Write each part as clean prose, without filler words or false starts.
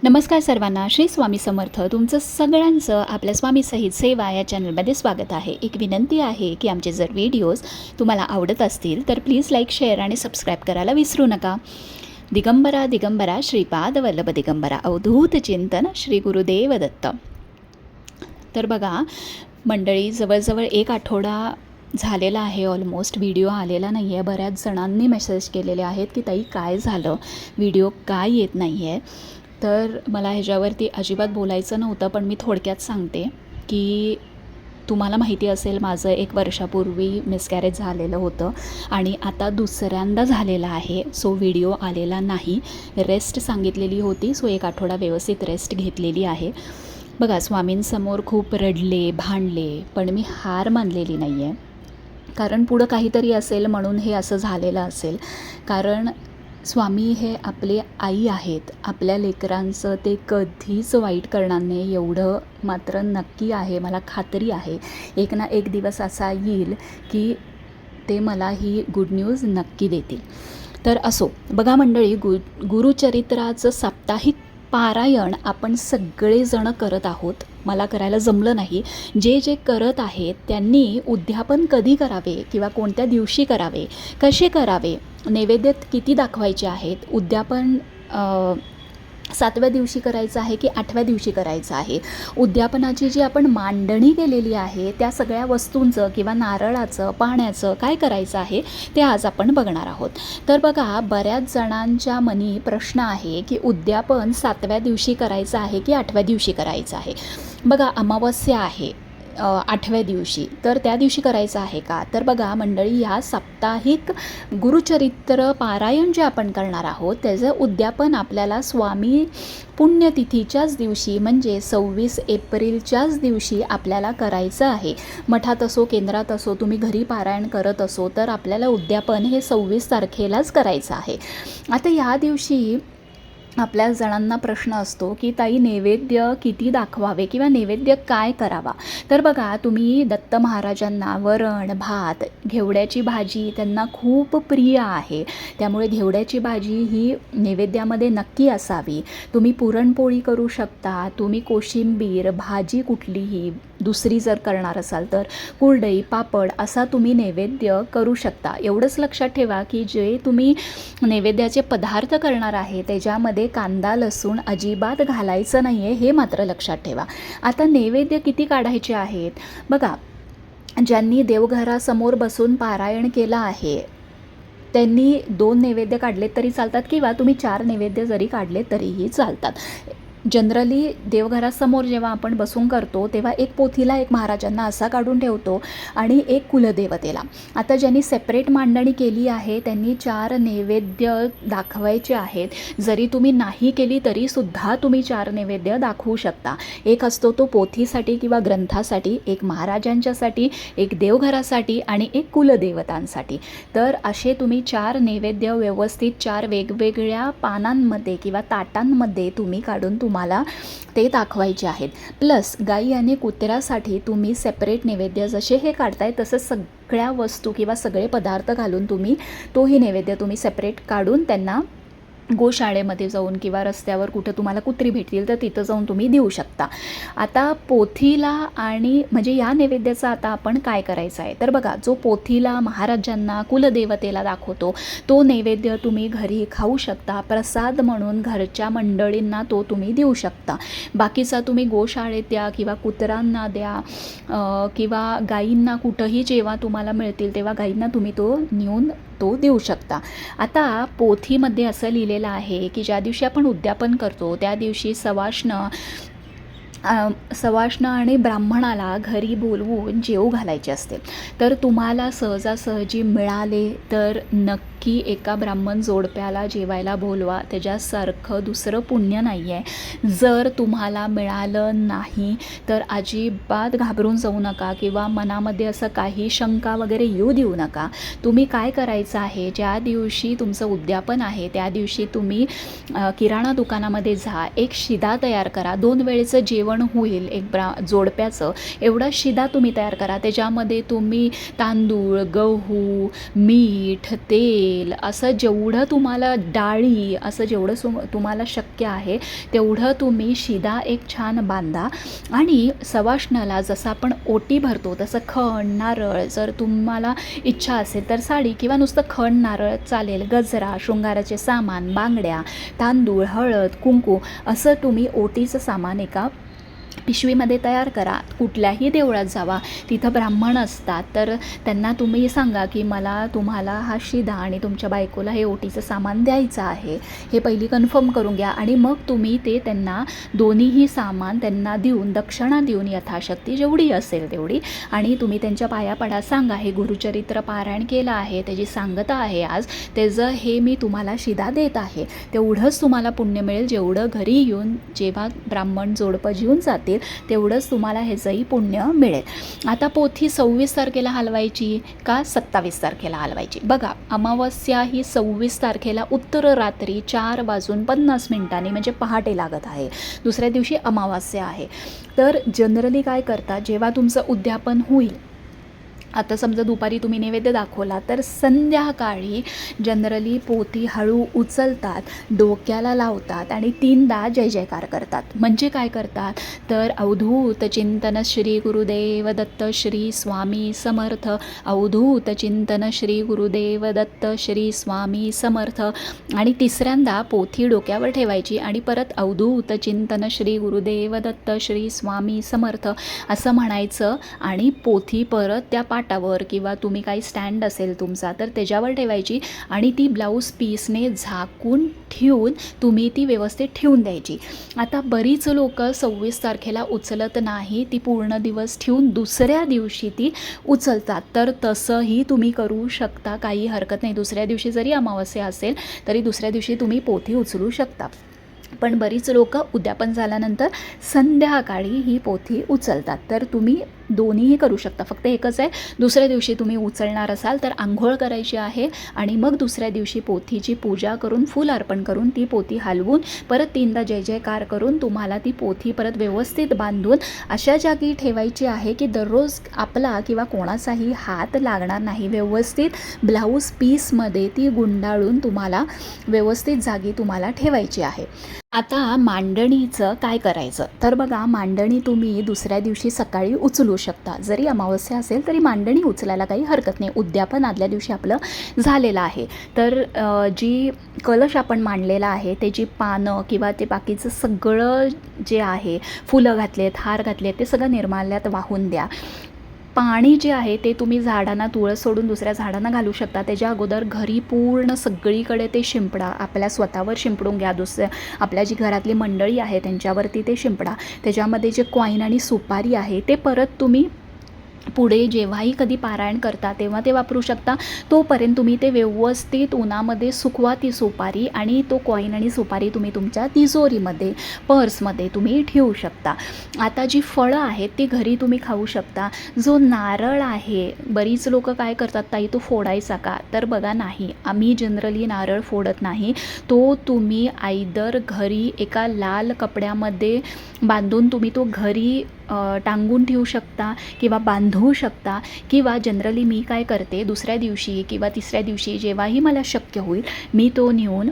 नमस्कार सर्वांना. श्री स्वामी समर्थ. तुमचं सगळ्यांचं आपल्या स्वामी सहित सेवा या चॅनलमध्ये स्वागत आहे. एक विनंती आहे की आमचे जर व्हिडिओज तुम्हाला आवडत असतील तर प्लीज लाईक, शेअर आणि सबस्क्राईब करायला विसरू नका. दिगंबरा दिगंबरा श्रीपाद वल्लभ दिगंबरा अवधूत चिंतन श्री गुरुदेव दत्त. तर बघा मंडळी, जवळजवळ एक आठवडा झालेला आहे ऑलमोस्ट. व्हिडिओ आलेला नाही आहे. बऱ्याच जणांनी मेसेज केलेले आहेत की ताई काय झालं, व्हिडिओ काय येत नाही आहे. तर मला ह्याच्यावरती अजिबात बोलायचं नव्हतं, पण मी थोडक्यात सांगते की तुम्हाला माहिती असेल माझं 1 वर्षापूर्वी मिसकॅरेज झालेलं होतं आणि आता दुसऱ्यांदा झालेलं आहे. सो व्हिडिओ आलेला नाही. रेस्ट सांगितलेली होती, सो 1 आठवडा व्यवस्थित रेस्ट घेतलेली आहे. बघा, स्वामींसमोर खूप रडले, भांडले, पण मी हार मानलेली नाही आहे. कारण पुढं काहीतरी असेल म्हणून हे असं झालेलं असेल. कारण स्वामी हे आपले आई आहेत. आपल्या लेकरांचं ते कधीच वाईट करणार नाही, एवढं मात्र नक्की आहे. मला खात्री आहे एक ना एक दिवस असा येईल की ते मला ही गुड न्यूज नक्की देतील. तर असो, बघा मंडळी, गुरुचरित्राचं साप्ताहिक पारायण आपण सगळेजण करत आहोत. मला करायला जमलं नाही. जे जे करत आहेत त्यांनी उद्यापन कधी करावे किंवा कोणत्या दिवशी करावे, कसे करावे, नैवेद्य किती दाखवायचे आहेत, उद्यापन 7व्या दिवशी करायचं आहे की 8व्या दिवशी करायचं आहे, उद्यापनाची जी आपण मांडणी केलेली आहे त्या सगळ्या वस्तूंचं किंवा नारळाचं, पाण्याचं काय करायचं आहे ते आज आपण बघणार आहोत. तर बघा, बऱ्याच जणांच्या मनी प्रश्न आहे की उद्यापन 7व्या दिवशी करायचं आहे की 8व्या दिवशी करायचं आहे. बघा, अमावस्या आहे 8व्या दिवशी, तर त्या दिवशी करायचं आहे का? तर बघा मंडळी, ह्या साप्ताहिक गुरुचरित्र पारायण जे आपण करणार आहोत त्याचं उद्यापन आपल्याला स्वामी पुण्यतिथीच्याच दिवशी म्हणजे 26 एप्रिलच्याच दिवशी आपल्याला करायचं आहे. मठात असो, केंद्रात असो, तुम्ही घरी पारायण करत असो, तर आपल्याला उद्यापन हे 26 तारखेलाच करायचं आहे. आता ह्या दिवशी आपल्या जणांना प्रश्न असतो की ताई नैवेद्य किती दाखवावे किंवा नैवेद्य काय करावा. तर बघा, तुम्ही दत्त महाराजांना वरण भात, घेवड्याची भाजी त्यांना खूप प्रिय आहे, त्यामुळे घेवड्याची भाजी ही नैवेद्यामध्ये नक्की असावी. तुम्ही पुरणपोळी करू शकता, तुम्ही कोशिंबीर भाजी कुठलीही दुसरी जर करणार असाल तर कुरडई, पापड असा तुम्ही नैवेद्य करू शकता. एवढंच लक्षात ठेवा की जे तुम्ही नैवेद्याचे पदार्थ करणार आहे त्याच्यामध्ये कांदा लसूण अजिबात घालायचं नाही आहे, हे मात्र लक्षात ठेवा. आता नैवेद्य किती काढायचे आहेत? बघा, ज्यांनी देवघरासमोर बसून पारायण केलं आहे त्यांनी 2 नैवेद्य काढले तरी चालतात किंवा तुम्ही 4 नैवेद्य जरी काढले तरीही चालतात. जनरली देवघरासमोर जेव्हा आपण बसून करतो तेव्हा एक पोथीला एक महाराजांना असा काढून ठेवतो आणि एक कुलदेवतेला. आता ज्यांनी सेपरेट मांडणी केली आहे त्यांनी 4 नैवेद्य दाखवायचे आहेत. जरी तुम्ही नाही केली तरीसुद्धा तुम्ही 4 नैवेद्य दाखवू शकता. एक असतो तो पोथीसाठी किंवा ग्रंथासाठी, एक महाराजांच्यासाठी, एक देवघरासाठी आणि एक कुलदेवतांसाठी. तर असे तुम्ही 4 नैवेद्य व्यवस्थित 4 वेगवेगळ्या पानांमध्ये किंवा ताटांमध्ये तुम्ही काढून तुम्हाला ते दाखवायचे आहेत. प्लस गाई आणि कुत्र्यासाठी तुम्ही सेपरेट नैवेद्य जसे हे काढताय तसं सगळ्या वस्तू किंवा सगळे पदार्थ घालून तुम्ही तोही नैवेद्य तुम्ही सेपरेट काढून त्यांना गोशाळेमध्ये जाऊन किंवा रस्त्यावर कुठं तुम्हाला कुत्री भेटतील तर तिथं जाऊन तुम्ही देऊ शकता. आता पोथीला आणि म्हणजे या नैवेद्याचं आता आपण काय करायचं आहे? तर बघा, जो पोथीला महाराजांना कुलदेवतेला दाखवतो तो नैवेद्य तुम्ही घरी खाऊ शकता. प्रसाद म्हणून घरच्या मंडळींना तो तुम्ही देऊ शकता. बाकीचा तुम्ही गोशाळेत द्या किंवा कुत्र्यांना द्या किंवा गाईंना, कुठंही जेव्हा तुम्हाला मिळतील तेव्हा गाईंना तुम्ही तो नेऊन तो देऊ शकता. आता पोथीमध्ये असं लिहिलेलं आहे की ज्या दिवशी आपण उद्यापन करतो त्या दिवशी सवाष्ण आणि ब्राह्मणाला घरी बोलवून जेवू घालायचे असते. तर तुम्हाला सहजासहजी मिळाले तर नक्की एका ब्राह्मण जोडप्याला जेवायला बोलवा. त्याच्यासारखं दुसरं पुण्य नाही आहे. जर तुम्हाला मिळालं नाही तर अजिबात घाबरून जाऊ नका किंवा मनामध्ये असं काही शंका वगैरे येऊ देऊ नका. तुम्ही काय करायचं आहे, ज्या दिवशी तुमचं उद्यापन आहे त्या दिवशी तुम्ही किराणा दुकानामध्ये जा, एक शिदा तयार करा. 2 वेळेचं जेवण होईल एक जोडप्याचं, एवढा शिदा तुम्ही तयार करा. त्याच्यामध्ये तुम्ही तांदूळ, गहू, मीठ, तेल, तेल असं जेवढं तुम्हाला डाळी असं जेवढं तुम्हाला शक्य आहे तेवढं तुम्ही शिदा एक छान बांधा. आणि सवाष्णाला जसं आपण ओटी भरतो तसं खण नारळ, जर तुम्हाला इच्छा असेल तर साडी किंवा नुसतं खण नारळ चालेल, गजरा, शृंगाराचे सामान, बांगड्या, तांदूळ, हळद, कुंकू असं तुम्ही ओटीचं सामान एका पिशवीमध्ये तयार करा. कुठल्याही देवळात जावा, तिथं ब्राह्मण असतात, तर त्यांना तुम्ही सांगा की मला तुम्हाला हा शिदा आणि तुमच्या बायकोला हे ओटीचं सामान द्यायचं आहे, हे पहिली कन्फर्म करून घ्या. आणि मग तुम्ही ते त्यांना दोन्हीही सामान त्यांना देऊन, दक्षिणा देऊन यथाशक्ती जेवढी असेल तेवढी, आणि तुम्ही त्यांच्या पाया पडा, सांगा हे गुरुचरित्र पारायण केलं आहे, त्याची सांगता आहे आज, त्याचं हे मी तुम्हाला शिदा देत आहे. तेवढंच तुम्हाला पुण्य मिळेल. जेवढं घरी येऊन जेव्हा ब्राह्मण जोडपं जेवून जातील तेवढंच तुम्हाला ह्याचंही पुण्य मिळेल. आता पोथी 26 तारखेला हलवायची का 27 तारखेला हलवायची? बघा, अमावस्या ही 26 तारखेला उत्तर रात्री 4:50 म्हणजे पहाटे लागत आहे. दुसऱ्या दिवशी अमावस्या आहे. तर जनरली काय करतात, जेव्हा तुमचं उद्यापन होईल, आता समजा दुपारी तुम्ही नैवेद्य दाखवला तर संध्याकाळी जनरली पोथी हळू उचलतात, डोक्याला लावतात आणि 3दा जय जयकार करतात. म्हणजे काय करतात तर अवधूत चिंतन श्री गुरुदेव दत्त श्री स्वामी समर्थ, अवधूत चिंतन श्री गुरुदेव दत्त श्री स्वामी समर्थ, आणि तिसऱ्यांदा पोथी डोक्यावर ठेवायची आणि परत अवधूत चिंतन श्री गुरुदेव दत्त श्री स्वामी समर्थ असं म्हणायचं. आणि पोथी परत त्या पाटावर किंवा तुम्ही काही स्टँड असेल तुमचा तर त्याच्यावर ठेवायची आणि ती ब्लाऊज पीसने झाकून ठेवून तुम्ही ती व्यवस्थित ठेवून द्यायची. आता बरीच लोक 26 तारखेला उचलत नाही, ती पूर्ण दिवस ठेवून दुसऱ्या दिवशी ती उचलतात. तर तसंही तुम्ही करू शकता, काही हरकत नाही. दुसऱ्या दिवशी जरी अमावस्या असेल तरी दुसऱ्या दिवशी तुम्ही पोथी उचलू शकता. पण बरीच लोक उद्यापन झाल्यानंतर संध्याकाळी ही पोथी उचलतात. तर तुम्ही दोन्हीही करू शकता. फक्त एकच आहे, दुसऱ्या दिवशी तुम्ही उचलणार असाल तर आंघोळ करायची आहे आणि मग दुसऱ्या दिवशी पोथीची पूजा करून, फूल अर्पण करून ती पोथी हलवून परत 3दा जय जयकार करून तुम्हाला ती पोथी परत व्यवस्थित बांधून अशा जागी ठेवायची आहे की दररोज आपला किंवा कोणाचाही हात लागणार नाही. व्यवस्थित ब्लाऊज पीसमध्ये ती गुंडाळून तुम्हाला व्यवस्थित जागी तुम्हाला ठेवायची आहे. आता मांडणीचं काय करायचं तर बघा, मांडणी तुम्ही दुसऱ्या दिवशी सकाळी उचलू शकता. जरी अमावस्या असेल तरी मांडणी उचलायला काही हरकत नाही. उद्यापन आदल्या दिवशी आपलं झालेलं आहे. तर जी कलश आपण मांडलेला आहे त्याची पानं किंवा ते बाकीचं सगळं जे आहे, फुलं घातलेत, हार घातलेत, ते सगळं निर्माल्यात वाहून द्या. पाणी जे आहे ते तुम्ही झाडांना, तुळस सोडून दुसऱ्या झाडांना घालू शकता. त्याच्या अगोदर घरी पूर्ण सगळीकडे ते शिंपडा. आपल्या स्वतःवर शिंपडून घ्या, दुसऱ्या आपल्या जी घरातली मंडळी आहे त्यांच्यावरती ते शिंपडा. त्याच्यामध्ये जे कॉईन आणि सुपारी आहे ते परत तुम्ही पुढे जेव्हाही कधी पारायण करता तेव्हा ते वापरू शकता. तोपर्यंत तुम्ही ते व्यवस्थित उन्हामध्ये सुकवा ती सुपारी, आणि तो कॉईन आणि सुपारी तुम्ही तुमच्या तिजोरीमध्ये, पर्समध्ये तुम्ही ठेवू शकता. आता जी फळं आहेत ती घरी तुम्ही खाऊ शकता. जो नारळ आहे, बरीच लोक काय करतात, ताई तो फोडायचा का? तर बघा, नाही, आम्ही जनरली नारळ फोडत नाही. तो तुम्ही आयदर घरी एका लाल कपड्यामध्ये बांधून तुम्ही तो घरी टांगून ठेवू शकता किंवा बांधू शकता, किंवा जनरली मी काय करते, दुसऱ्या दिवशी किंवा तिसऱ्या दिवशी जेव्हाही मला शक्य होईल मी तो नेऊन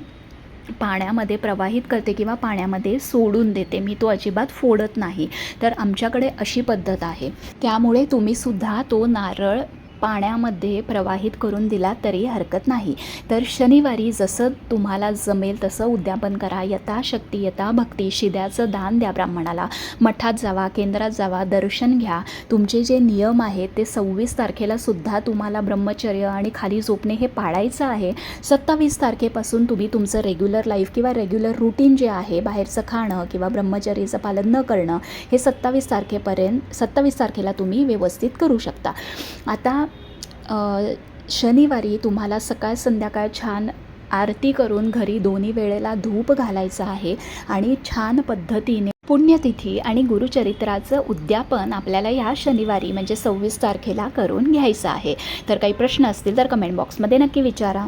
पाण्यामध्ये प्रवाहित करते किंवा पाण्यामध्ये सोडून देते. मी तो अजिबात फोडत नाही. तर आमच्याकडे अशी पद्धत आहे. त्यामुळे तुम्हीसुद्धा तो नारळ पाण्यामध्ये प्रवाहित करून दिला तरी हरकत नाही. तर शनिवारी जसं तुम्हाला जमेल तसं उद्यापन करा. यथाशक्ती, यथाभक्ती शिद्याचं दान द्या ब्राह्मणाला. मठात जावा, केंद्रात जावा, दर्शन घ्या. तुमचे जे नियम आहेत ते 26 तारखेला सुद्धा तुम्हाला ब्रह्मचर्य आणि खाली झोपणे हे पाळायचं आहे. 27 तारखेपासून तुम्ही तुमचं रेग्युलर लाईफ किंवा रेग्युलर रुटीन जे आहे, बाहेरचं खाणं किंवा ब्रह्मचर्याचं पालन न करणं, हे 27 तारखेला तुम्ही व्यवस्थित करू शकता. आता शनिवारी तुम्हाला सकाळ संध्याकाळ छान आरती करून घरी दोन्ही वेळेला धूप घालायचं आहे आणि छान पद्धतीने पुण्यतिथी आणि गुरुचरित्राचं उद्यापन आपल्याला या शनिवारी म्हणजे 26 तारखेला करून घ्यायचं आहे. तर काही प्रश्न असतील तर कमेंट बॉक्समध्ये नक्की विचारा.